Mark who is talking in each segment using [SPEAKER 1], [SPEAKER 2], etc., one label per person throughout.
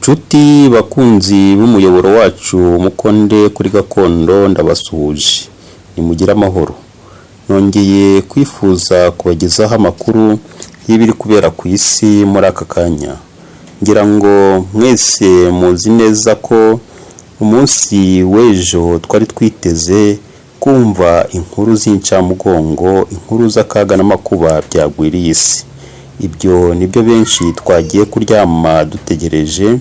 [SPEAKER 1] Nshuti bakunzi b'umuyoboro wacu mukonde kuri gakondo ndabasuhuje, nimugire amahoro. Nongeye kwifuza kubagezaho amakuru y'ibiri kubera ku isi muri aka kanya. Ngira ngo mwese muzi neza ko umunsi w'ejo twari twiteze kumva inkuru z'incamugongo, inkuru z'akaga n'amakuba byagwiriye isi. Ibyo nibyo benshi twagiye kuryama dutegereje,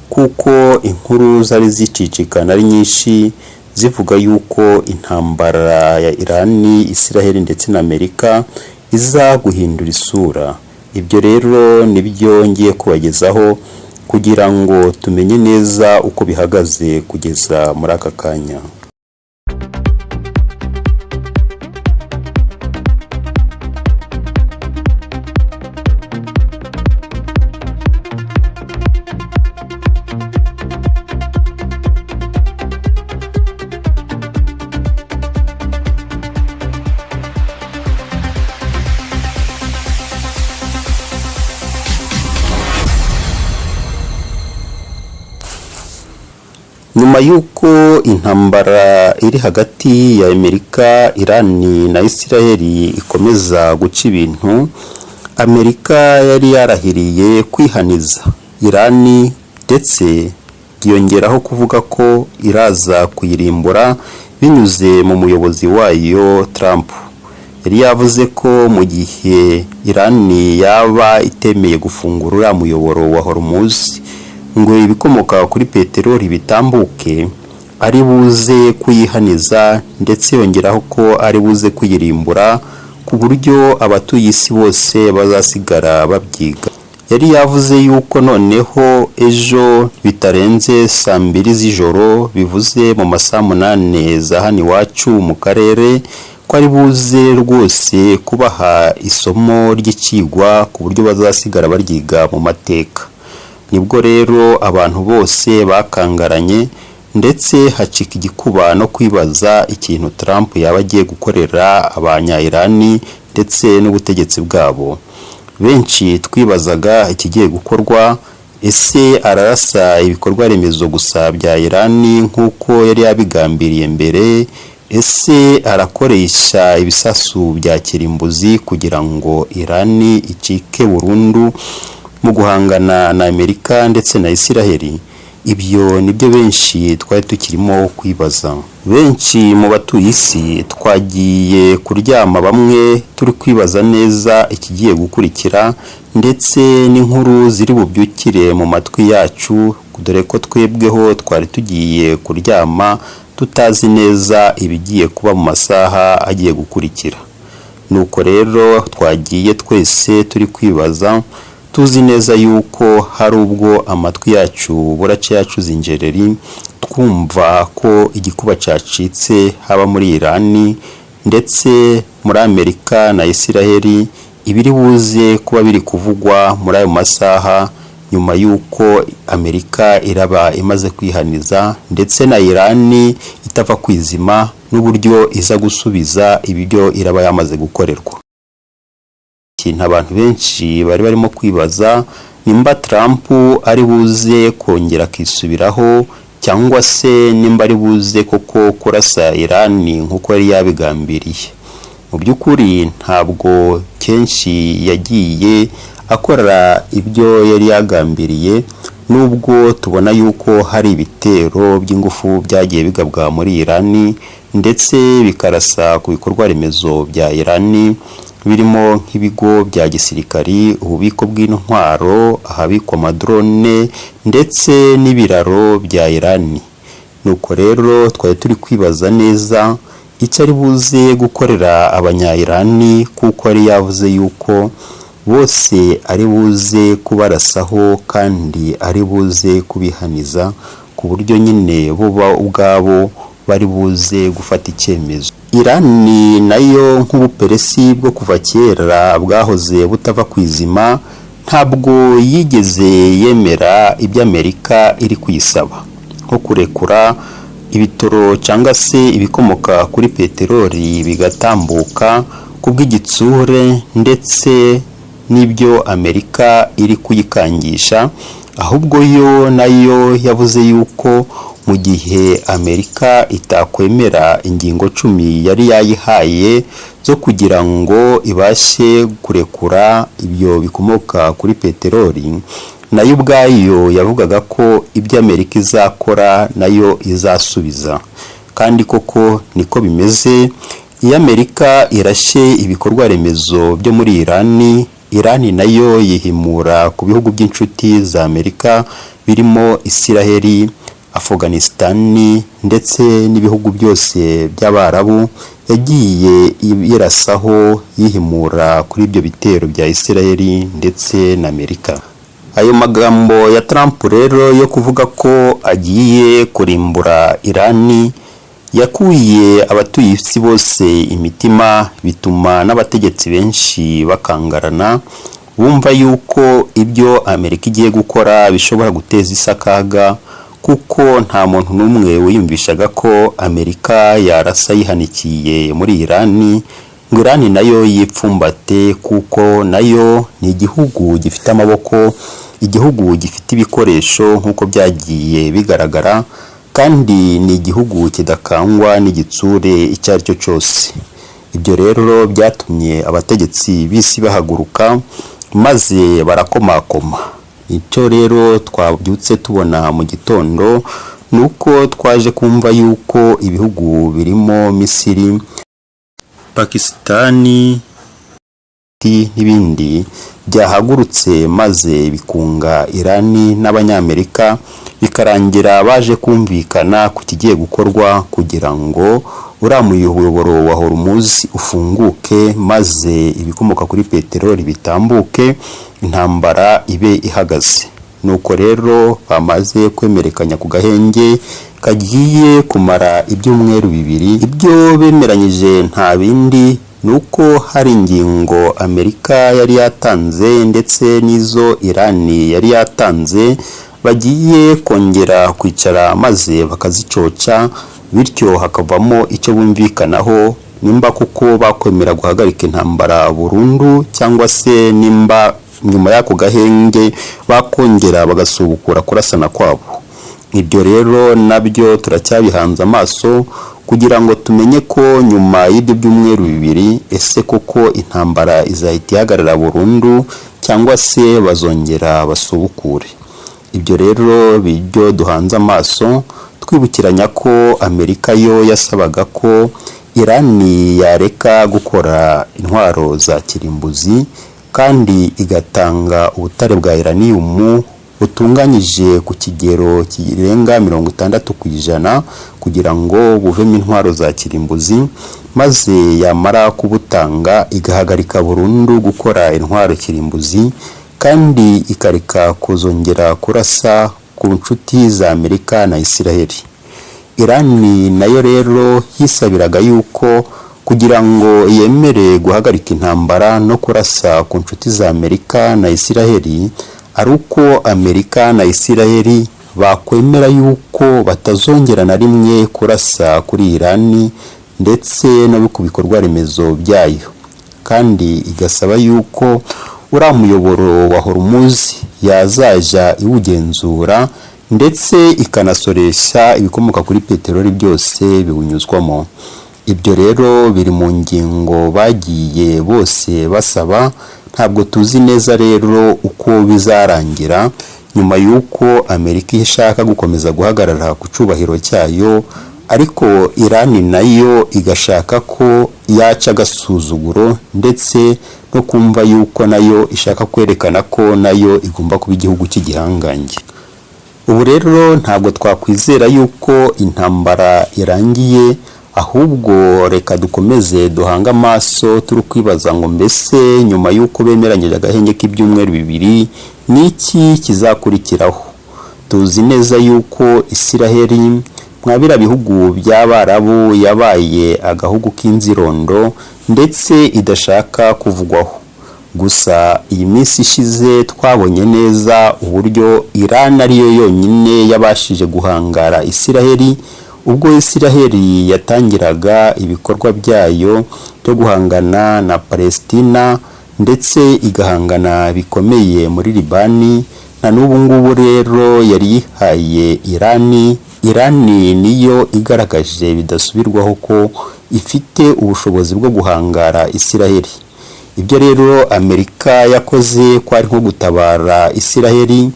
[SPEAKER 1] kuko inkuru zari zicicikana ari nyinshi zivuga yuko intambara ya Irani, Israel ndetse na Amerika iza guhindura isura. Ibyo rero nibyo ngiye kubagezaho kugira ngo tumenye neza uko bihagaze kugeza muri aka kanya. Nyuma yuko intambara iri hagati ya Amerika, Irani na Israel ikomeza guca ibintu, Amerika yari yarahiriye kwihaniza Irani ndetse yongeraho kuvuga ko iraza kuyirimbura binyuze mu muyobozi wayo Trump. Yari yavuze ko mu gihe Irani yaba itemeye gufungura umuyoboro wa Hormuz ngo ibikomoka kuri peteroli bitambuke, ari buze kuyihaniza ndetse yongeraho ko ari buze kuyirimbura ku buryo abatuye isi bose bazasigara babyiga. Yari yavuze yuko noneho ejo bitarenze saa 2 z'ijoro, bivuze mu masaha 8 za hano iwacu mu karere, ko ari buze rwose kubaha isomo ry'ikigwa ku buryo bazasigara baryiga mu mateka. Nibwo rero abantu bose bakangaranye ndetse hacika igikuba no kwibaza ikintu Trump yaba agiye gukorera abanya-Irani ndetse n'ubutegetsi bwabo. Benshi twibazaga ikigiye gukorwa, ese ararasa ibikorwa remezo gusa bya Irani nk'uko yari yabigambiriye mbere, ese arakoresha ibisasu bya kirimbuzi kugira ngo Irani icike burundu mu guhangana na Amerika ndetse na Israel? Ibyo nibyo benshi twari tukirimo kwibaza. Benshi mu batuye isi twagiye kuryama, bamwe turi kwibaza neza ikigiye gukurikira ndetse n'inkuru ziri bubyukire mu matwi yacu, dore ko twebweho twari tugiye kuryama tutazi neza ibigiye kuba mu masaha agiye gukurikira. Nuko rero twagiye twese turi kwibaza, tuzi neza yuko hari ubwo amatwi yacu buraca yacuze injereri, twumva ko igikuba cyacitse haba muri Irani ndetse muri Amerika na Israel, ibiri buze kuba biri kuvugwa muri ayo masaha nyuma yuko Amerika iraba imaze kwihaniza ndetse na Irani itava kwizima n'uburyo iza gusubiza ibyo iraba yamaze gukorerwa. Abantu benshi bari barimo kwibaza nimba Trump ari buze kongera kisubiraho cyangwa se nimba ari buze koko kurasa Irani nk'uko yari yabigambiriye. Mu by'ukuri ntabwo kenshi yagiye akora ibyo yari yagambiriye, nubwo tubona yuko hari ibitero by'ingufu byagiye bigabwa muri Irani ndetse bikarasa ku bikorwa remezo bya Irani, birimo nk'ibigo bya gisirikari, ububiko bw'intwaro, ahabikwa amadrone ndetse n'ibiraro bya Irani. Nuko rero twari turi kwibaza neza icyo ari buze gukorera abanya-Irani, kuko ari yavuze yuko bose ari buze kubarasaho kandi ari buze kubihaniza, ku buryo nyine bo ubwabo bari buze gufata icyemezo. Irani nayo nk'ubuperesi bwo kuva kera bwahoze butava kwizima, ntabwo yigeze yemera ibyo Amerika iri kuyisaba, nko kurekura ibitoro cyangwa se ibikomoka kuri peteroli bigatambuka kubw'igitsure ndetse n'ibyo Amerika iri kuyikangisha, ahubwo yo nayo yavuze yuko mu gihe Amerika itakwemera ingingo 10 yari yayihaye zo kugira ngo ibashe kurekura ibyo bikomoka kuri peteroli, nayo ubwayo yavugaga ko ibyo Amerika izakora nayo izasubiza. Kandi koko niko bimeze. Iyo Amerika irashe ibikorwa remezo byo muri Irani nayo yihimura ku bihugu by'inshuti za Amerika birimo Isiraheli, Afghanistan ndetse n'ibihugu byose by'Abarabu yagiye yirasaho yihimura kuri ibyo bitero bya Isiraheli ndetse na Amerika. Ayo magambo ya Trump rero yo kuvuga ko agiye kurimbura Irani yakuye abatuye isi bose imitima, bituma n'abategetsi benshi bakangarana bumva yuko ibyo Amerika igiye gukora bishobora guteza isakaga, kuko nta muntu n'umwe wiyumvishaga ko Amerika yarasa yihanikiye muri Irani ngo Irani nayo yipfumbate, kuko nayo ni igihugu gifite amaboko, igihugu gifite ibikoresho nk'uko byagiye bigaragara, kandi ni igihugu kidakangwa n'igitsure icyo ari cyo cyose. Ibyo rero byatumye abategetsi b'isi bahaguruka maze barakomakoma. Icyo rero twabyutse tubona mu gitondo nuko twaje kumva yuko ibihugu birimo Misiri, Pakistani n'ibindi byahagurutse maze bikunga Irani n'Abanyamerika, bikarangira baje kumvikana ku kigiye gukorwa kugira ngo uriya muyoboro wa Hormuz ufunguke maze ibikomoka kuri peteroli bitambuke, intambara ibe ihagaze. Nuko rero bamaze kwemerekanya ku gahenge kagiye kumara ibyumweru 2. Ibyo bemeranyije nta bindi nuko hari ingingo Amerika yari yatanze ndetse n'izo Irani yari yatanze bagiye kongera kwicara maze bakazicoca, bityo hakavamo icyo bumvikanaho, nimba kuko bakwemera guhagarika intambara burundu cyangwa se nimba nyuma y'ako gahenge bakongera bagasubukura kurasana kwabo. Ibyo rero nabyo turacyabihanze amaso kugira ngo tumenye ko nyuma y'ibyo byumweru 2 ese koko intambara izahita ihagarara burundu cyangwa se bazongera basubukure. Ibyo rero bijyo duhanze amaso, twibukiranya ko Amerika yo yasabaga ko Irani yareka gukora intwaro za kirimbuzi kandi igatanga ubutare bwa uranium butunganyije ku kigero kirenga 60% kugira ngo buvemo intwaro za kirimbuzi, maze yamara kubutanga igahagarika burundu gukora intwaro kirimbuzi kandi ikareka kuzongera kurasa ku nshuti za Amerika na Isiraheli. Irani nayo rero yisabiraga yuko kugira ngo yemere guhagarika intambara no kurasa ku nshuti za Amerika na Isiraheli ari uko Amerika na Isiraheli bakwemera yuko batazongera na rimwe kurasa kuri Irani ndetse no ku bikorwa remezo byayo, kandi igasaba yuko uriya muyoboro wa Hormuz yazaja iwugenzura ndetse ikanasoresha ibikomoka kuri peteroli byose biwunyuzwamo. Ibyo rero biri mu ngingo bagiye bose basaba. Ntabwo tuzi neza rero uko bizarangira nyuma y'uko Amerika ishaka gukomeza guhagarara ku cyubahiro cyayo, ariko Irani nayo igashaka ko yaca agasuzuguro ndetse no kumva yuko nayo ishaka kwerekana ko nayo igomba kuba igihugu cy'igihangange. Ubu rero ntabwo twakwizera yuko intambara irangiye, ahubwo reka dukomeze duhanga amaso turi kwibaza ngo mbese nyuma y'uko bemeranyije agahenge k'ibyumweru 2 niki kizakurikiraho. Tuzi neza yuko Isiraheli mwabira bihugu by'Abarabu yabaye agahugu k'inzirondo ndetse idashaka kuvugwaho. Gusa iyi minsi ishize twabonye neza uburyo Iran ariyo yonyine yabashije guhangara Isiraheli, ubwo Isiraheli yatangiraga ibikorwa byayo byo guhangana na Palestina ndetse igahangana bikomeye muri Libani na n'ubu ngubu rero yari yihaye Irani niyo igaragaje bidasubirwaho ko ifite ubushobozi bwo guhangara Isiraheli. Ibyo rero Amerika yakoze ko ari nko gutabara Isiraheli,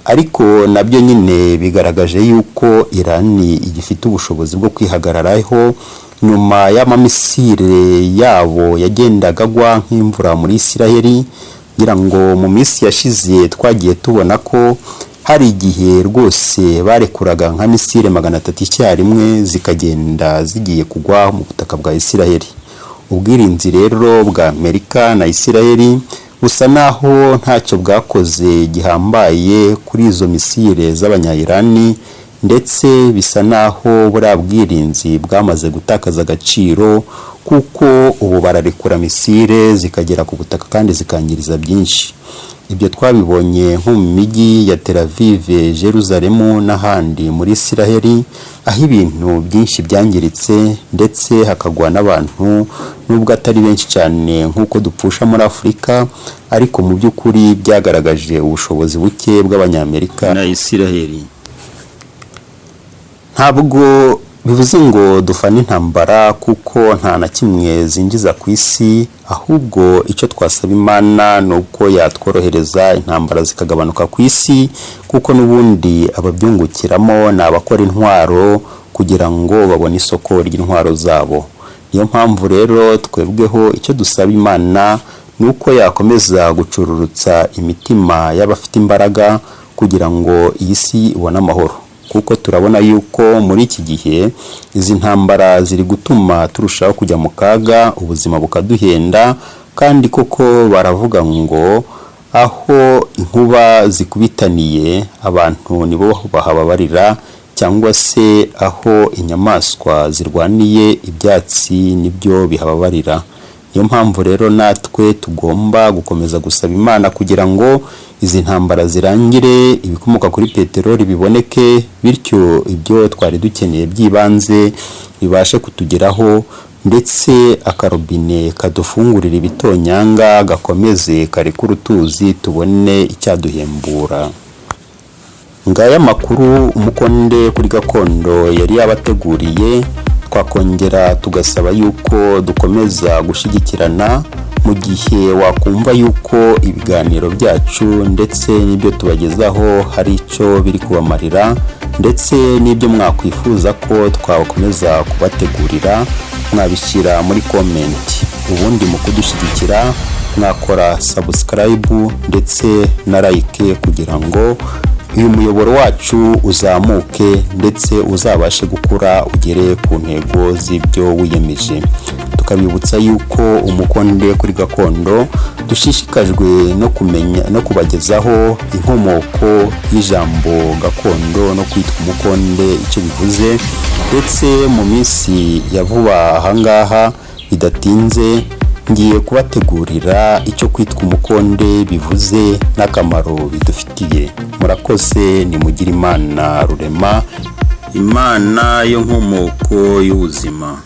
[SPEAKER 1] ariko nabyo nyine bigaragaje yuko Irani igifite ubushobozi bwo kwihagararaho nyuma y'amamisire yabo yagendaga agwa nk'imvura muri Isiraheli. Ngira ngo mu minsi yashize twagiye tubona ko hari igihe rwose barekuraga nka misile 300 icyarimwe zikagenda zigiye kugwa mu butaka bwa Isiraheli. Ubwirinzi rero bwa Amerika na Isiraheli busa naho ntacyo bwakoze gihambaye kuri izo misile z'abanya-Irani, ndetse bisa naho buriya bwirinzi bwamaze gutakaza agaciro, kuko ubu bararekura misile zikagera ku butaka kandi zikangiriza byinshi. Ibyo twabibonye nko mu mijyi ya Tel Aviv, Jerusalem n'ahandi muri Isiraheli, aho ibintu byinshi byangiritse ndetse hakagwa n'abantu, nubwo atari benshi cyane nk'uko dupfusha muri Afurika, ariko mu by'ukuri byagaragaje ubushobozi buke bw'Abanyamerika na Isiraheli. Ntabwo bivuze ngo dufane intambara, kuko nta na kimwe zinjiza ku isi, ahubwo icyo twasaba Imana ni uko yatworohereza intambara zikagabanuka ku isi, kuko n'ubundi ababyungukiramo ni abakora intwaro kugira ngo babone isoko ry'intwaro zabo. Niyo mpamvu rero twebweho icyo dusaba Imana ni uko yakomeza gucururutsa imitima y'abafite imbaraga kugira ngo iyi si ibone amahoro, kuko turabona yuko muri iki gihe izi ntambara ziri gutuma turushaho kujya mu kaga, ubuzima bukaduhenda, kandi koko baravuga ngo aho inkuba zikubitaniye abantu nibo bahababarira, cyangwa se aho inyamaswa zirwaniye ibyatsi nibyo bihababarira. Niyo mpamvu rero natwe tugomba gukomeza gusaba Imana kugira ngo izi ntambara zirangire, ibikomoka kuri peteroli biboneke, bityo ibyo twari dukeneye by'ibanze bibashe kutugeraho, ndetse akarobine kadufungurira ibitonyanga gakomeze karekure utuzi tubone icyaduhembura. Ngaya makuru Umukonde kuri Gakondo yari yabateguriye. Twakongera tugasaba yuko dukomeza gushyigikirana mu gihe wakumva yuko ibiganiro byacu ndetse n'ibyo tubagezaho hari icyo biri kubamarira, ndetse n'ibyo mwakwifuza ko twakomeza kubategurira, mwabishyira muri comment. Ubundi mu kudushyigikira mwakora subscribe ndetse na like kugira ngo uyu muyoboro wacu uzamuke ndetse uzabashe gukura ugere ku ntego z'ibyo wiyemeje. Tukabibutsa yuko Umukonde kuri Gakondo dushishikajwe no kumenya no kubagezaho inkomoko y'ijambo gakondo no kwitwa umukonde icyo bivuze, ndetse mu minsi ya vuba ahangaha bidatinze ngiye kubategurira icyo kwitwa umukonde bivuze n'akamaro bidufitiye. Murakoze, nimugire Imana rurema, Imana yo nkomoko y'ubuzima.